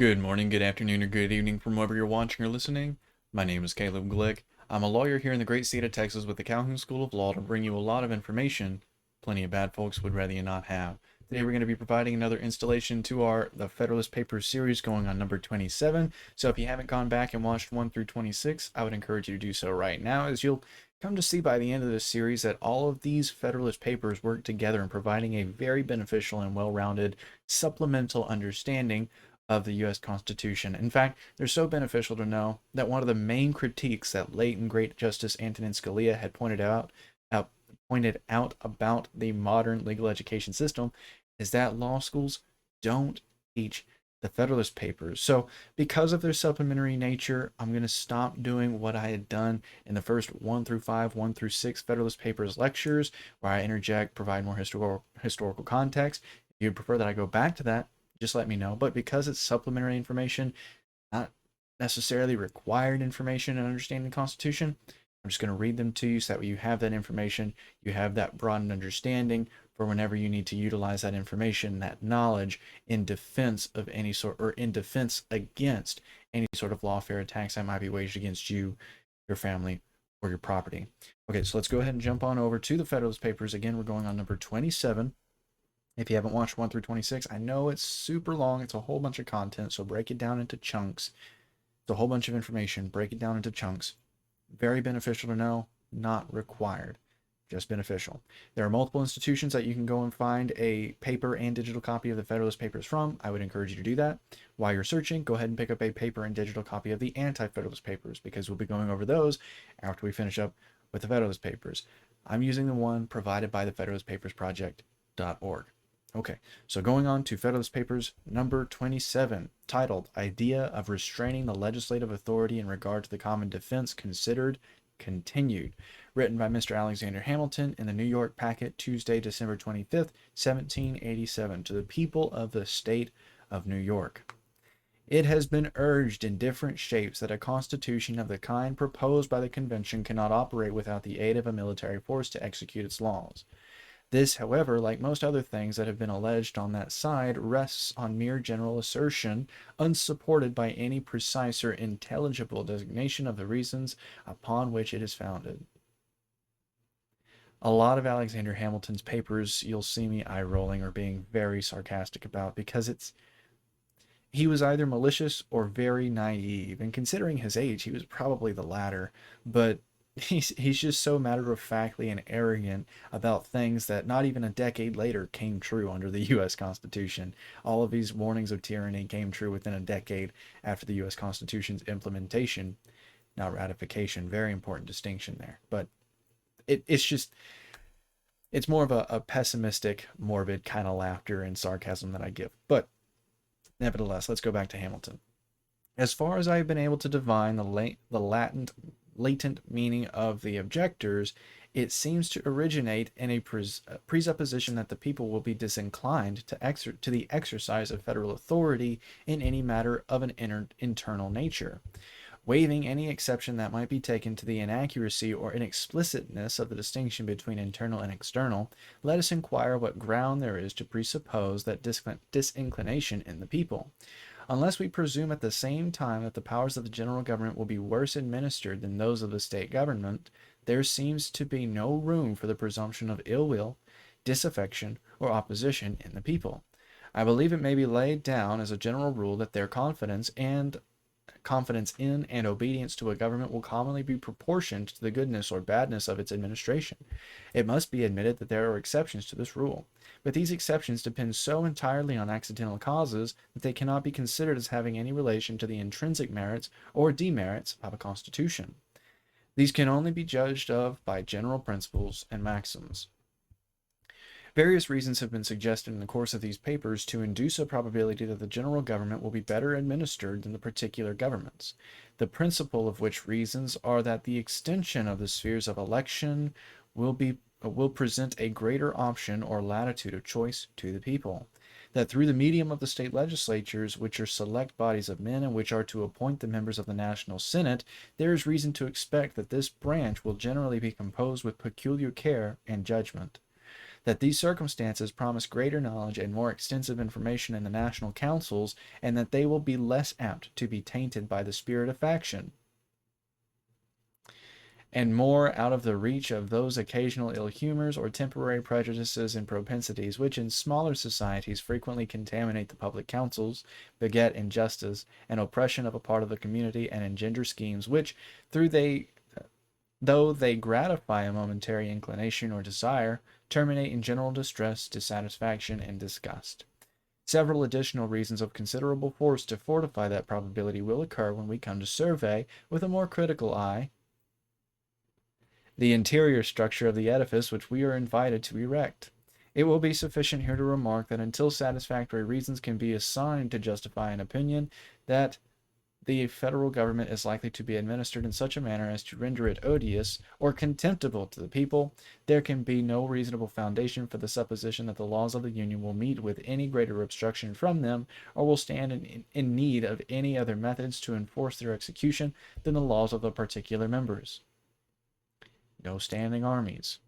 Good morning, good afternoon, or good evening from wherever you're watching or listening. My name is Caleb Glick. I'm a lawyer here in the great state of Texas with the Calhoun School of Law to bring you a lot of information plenty of bad folks would rather you not have. Today we're going to be providing another installation to the Federalist Papers series going on number 27. So if you haven't gone back and watched 1 through 26, I would encourage you to do so right now, as you'll come to see by the end of this series that all of these Federalist Papers work together in providing a very beneficial and well-rounded supplemental understanding of the U.S. Constitution. In fact, they're so beneficial to know that one of the main critiques that late and great Justice Antonin Scalia had pointed out about the modern legal education system is that law schools don't teach the Federalist Papers. So because of their supplementary nature, I'm going to stop doing what I had done in the first 1 through 5, 1 through 6 Federalist Papers lectures, where I interject, provide more historical context. If you'd prefer that I go back to that, just let me know. But because it's supplementary information, not necessarily required information in understanding the Constitution, I'm just going to read them to you so that you have that information, you have that broadened understanding for whenever you need to utilize that information, that knowledge in defense of any sort, or in defense against any sort of lawfare attacks that might be waged against you, your family, or your property. Okay, so let's go ahead and jump on over to the Federalist Papers. Again, we're going on number 27. If you haven't watched 1 through 26, I know it's super long. It's a whole bunch of content, so break it down into chunks. It's a whole bunch of information. Break it down into chunks. Very beneficial to know, not required, just beneficial. There are multiple institutions that you can go and find a paper and digital copy of the Federalist Papers from. I would encourage you to do that. While you're searching, go ahead and pick up a paper and digital copy of the Anti-Federalist Papers, because we'll be going over those after we finish up with the Federalist Papers. I'm using the one provided by the Federalist Papers Project.org. Okay, so going on to Federalist Papers number 27, titled Idea of Restraining the Legislative Authority in Regard to the Common Defense Considered, Continued, written by Mr. Alexander Hamilton in the New York Packet, Tuesday, December 25th, 1787, to the people of the state of New York. It has been urged in different shapes that a constitution of the kind proposed by the convention cannot operate without the aid of a military force to execute its laws. This, however, like most other things that have been alleged on that side, rests on mere general assertion, unsupported by any precise or intelligible designation of the reasons upon which it is founded. A lot of Alexander Hamilton's papers you'll see me eye-rolling or being very sarcastic about, because he was either malicious or very naive, and considering his age, he was probably the latter, but he's just so matter-of-factly and arrogant about things that not even a decade later came true under the U.S. Constitution. All of these warnings of tyranny came true within a decade after the U.S. Constitution's implementation, not ratification. Very important distinction there. But it's more of a pessimistic, morbid kind of laughter and sarcasm that I give. But nevertheless, let's go back to Hamilton. As far as I've been able to divine the latent meaning of the objectors, it seems to originate in a presupposition that the people will be disinclined to the exercise of federal authority in any matter of an internal nature. Waiving any exception that might be taken to the inaccuracy or inexplicitness of the distinction between internal and external, let us inquire what ground there is to presuppose that disinclination in the people. Unless we presume at the same time that the powers of the general government will be worse administered than those of the state government, there seems to be no room for the presumption of ill will, disaffection, or opposition in the people. I believe it may be laid down as a general rule that their confidence in and obedience to a government will commonly be proportioned to the goodness or badness of its administration. It must be admitted that there are exceptions to this rule, but these exceptions depend so entirely on accidental causes that they cannot be considered as having any relation to the intrinsic merits or demerits of a constitution. These can only be judged of by general principles and maxims. Various reasons have been suggested in the course of these papers to induce a probability that the general government will be better administered than the particular governments, the principal of which reasons are that the extension of the spheres of election will present a greater option or latitude of choice to the people, that through the medium of the state legislatures, which are select bodies of men and which are to appoint the members of the National Senate, there is reason to expect that this branch will generally be composed with peculiar care and judgment. that these circumstances promise greater knowledge and more extensive information in the national councils, and that they will be less apt to be tainted by the spirit of faction, and more out of the reach of those occasional ill humors or temporary prejudices and propensities which in smaller societies frequently contaminate the public councils, beget injustice and oppression of a part of the community, and engender schemes which, though they gratify a momentary inclination or desire, terminate in general distress, dissatisfaction, and disgust. Several additional reasons of considerable force to fortify that probability will occur when we come to survey, with a more critical eye, the interior structure of the edifice which we are invited to erect. It will be sufficient here to remark that until satisfactory reasons can be assigned to justify an opinion that the federal government is likely to be administered in such a manner as to render it odious or contemptible to the people, there can be no reasonable foundation for the supposition that the laws of the Union will meet with any greater obstruction from them, or will stand in need of any other methods to enforce their execution than the laws of the particular members. No standing armies.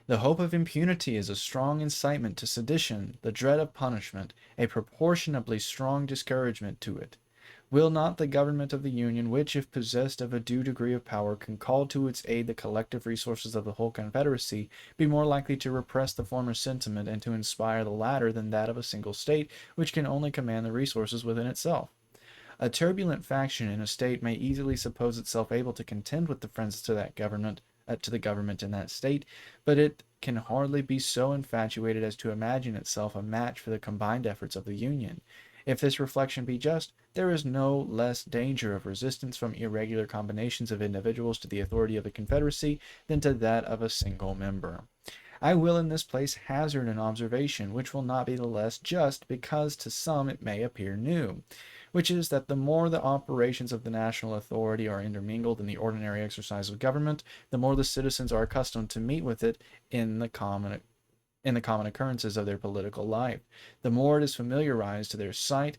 The hope of impunity is a strong incitement to sedition, the dread of punishment, a proportionably strong discouragement to it. Will not the government of the Union, which, if possessed of a due degree of power, can call to its aid the collective resources of the whole Confederacy, be more likely to repress the former sentiment and to inspire the latter than that of a single state, which can only command the resources within itself? A turbulent faction in a state may easily suppose itself able to contend with the friends to the government in that state, but it can hardly be so infatuated as to imagine itself a match for the combined efforts of the Union. If this reflection be just, there is no less danger of resistance from irregular combinations of individuals to the authority of the Confederacy than to that of a single member. I will in this place hazard an observation which will not be the less just because to some it may appear new, which is that the more the operations of the national authority are intermingled in the ordinary exercise of government, the more the citizens are accustomed to meet with it in the common occurrences of their political life, the more it is familiarized to their sight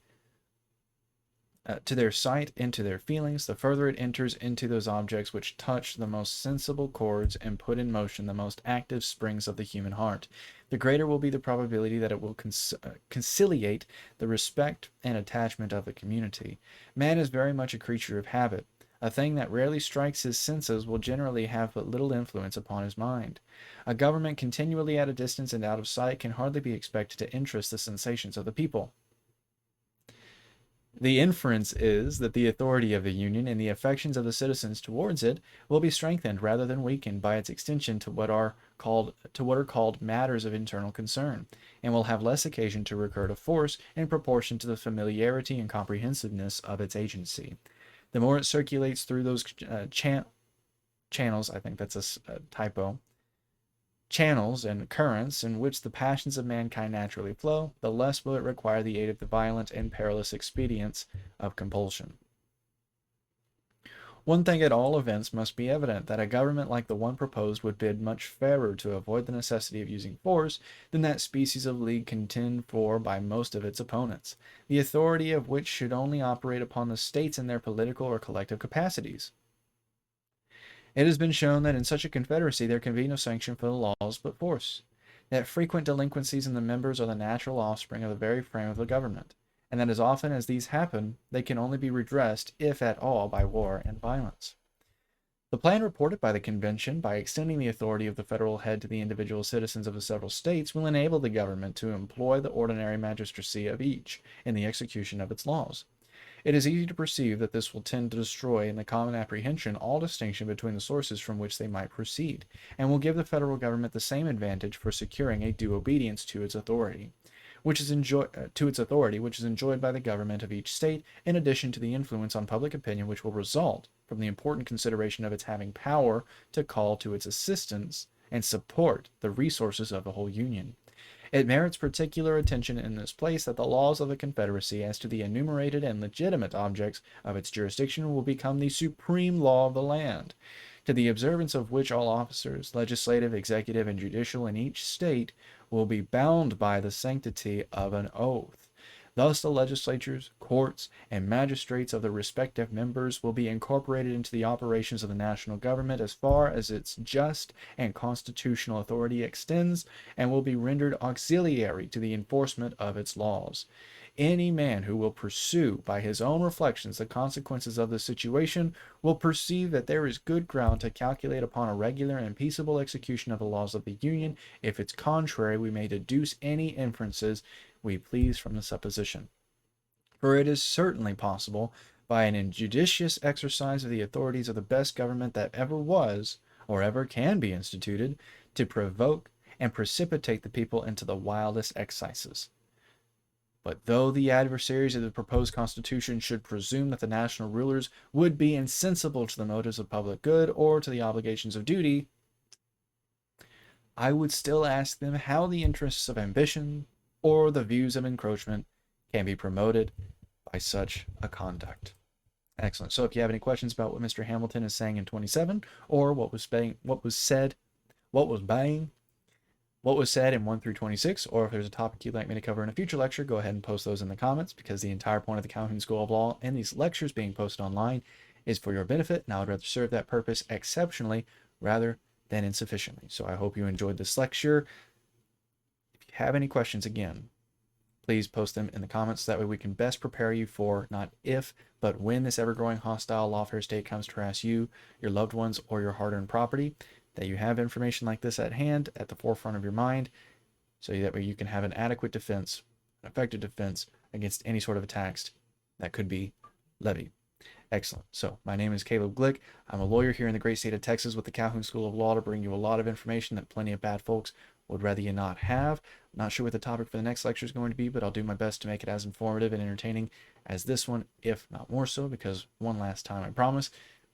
and to their feelings, the further it enters into those objects which touch the most sensible chords and put in motion the most active springs of the human heart, the greater will be the probability that it will conciliate the respect and attachment of the community. Man is very much a creature of habit. A thing that rarely strikes his senses will generally have but little influence upon his mind. A government continually at a distance and out of sight can hardly be expected to interest the sensations of the people. The inference is that the authority of the Union and the affections of the citizens towards it will be strengthened rather than weakened by its extension to what are called matters of internal concern, and will have less occasion to recur to force in proportion to the familiarity and comprehensiveness of its agency. The more it circulates through those channels, I think that's a typo, channels and currents in which the passions of mankind naturally flow, the less will it require the aid of the violent and perilous expedients of compulsion. One thing at all events must be evident, that a government like the one proposed would bid much fairer to avoid the necessity of using force than that species of league contend for by most of its opponents, the authority of which should only operate upon the states in their political or collective capacities. It has been shown that in such a confederacy there can be no sanction for the laws but force, that frequent delinquencies in the members are the natural offspring of the very frame of the government, and that as often as these happen, they can only be redressed, if at all, by war and violence. The plan reported by the convention, by extending the authority of the federal head to the individual citizens of the several states, will enable the government to employ the ordinary magistracy of each in the execution of its laws. It is easy to perceive that this will tend to destroy in the common apprehension all distinction between the sources from which they might proceed, and will give the federal government the same advantage for securing a due obedience to its authority, which is enjoyed by the government of each state, in addition to the influence on public opinion which will result from the important consideration of its having power to call to its assistance and support the resources of the whole Union. It merits particular attention in this place that the laws of the Confederacy as to the enumerated and legitimate objects of its jurisdiction will become the supreme law of the land, to the observance of which all officers, legislative, executive, and judicial in each state will be bound by the sanctity of an oath. Thus, the legislatures, courts, and magistrates of the respective members will be incorporated into the operations of the national government as far as its just and constitutional authority extends, and will be rendered auxiliary to the enforcement of its laws. Any man who will pursue by his own reflections the consequences of the situation will perceive that there is good ground to calculate upon a regular and peaceable execution of the laws of the Union. If it's contrary, we may deduce any inferences we please from the supposition. For it is certainly possible, by an injudicious exercise of the authorities of the best government that ever was, or ever can be instituted, to provoke and precipitate the people into the wildest excesses. But though the adversaries of the proposed constitution should presume that the national rulers would be insensible to the motives of public good or to the obligations of duty, I would still ask them how the interests of ambition or the views of encroachment can be promoted by such a conduct. Excellent. So if you have any questions about what Mr. Hamilton is saying in 27, or what was said in 1 through 26, or if there's a topic you'd like me to cover in a future lecture, go ahead and post those in the comments, because the entire point of the Calhoun School of Law and these lectures being posted online is for your benefit, and I would rather serve that purpose exceptionally rather than insufficiently. So I hope you enjoyed this lecture. If you have any questions, again, please post them in the comments. That way we can best prepare you for not if, but when this ever-growing hostile lawfare state comes to harass you, your loved ones, or your hard-earned property, that you have information like this at hand, at the forefront of your mind, so that way you can have an adequate defense, an effective defense against any sort of attacks that could be levied. Excellent. So my name is Caleb Glick. I'm a lawyer here in the great state of Texas with the Calhoun School of Law to bring you a lot of information that plenty of bad folks would rather you not have. I'm not sure what the topic for the next lecture is going to be, but I'll do my best to make it as informative and entertaining as this one, if not more so, because one last time, I promise,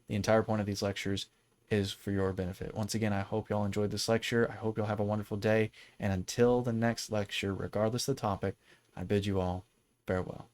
the entire point of these lectures is for your benefit. Once again, I hope y'all enjoyed this lecture. I hope y'all have a wonderful day. And until the next lecture, regardless of the topic, I bid you all farewell.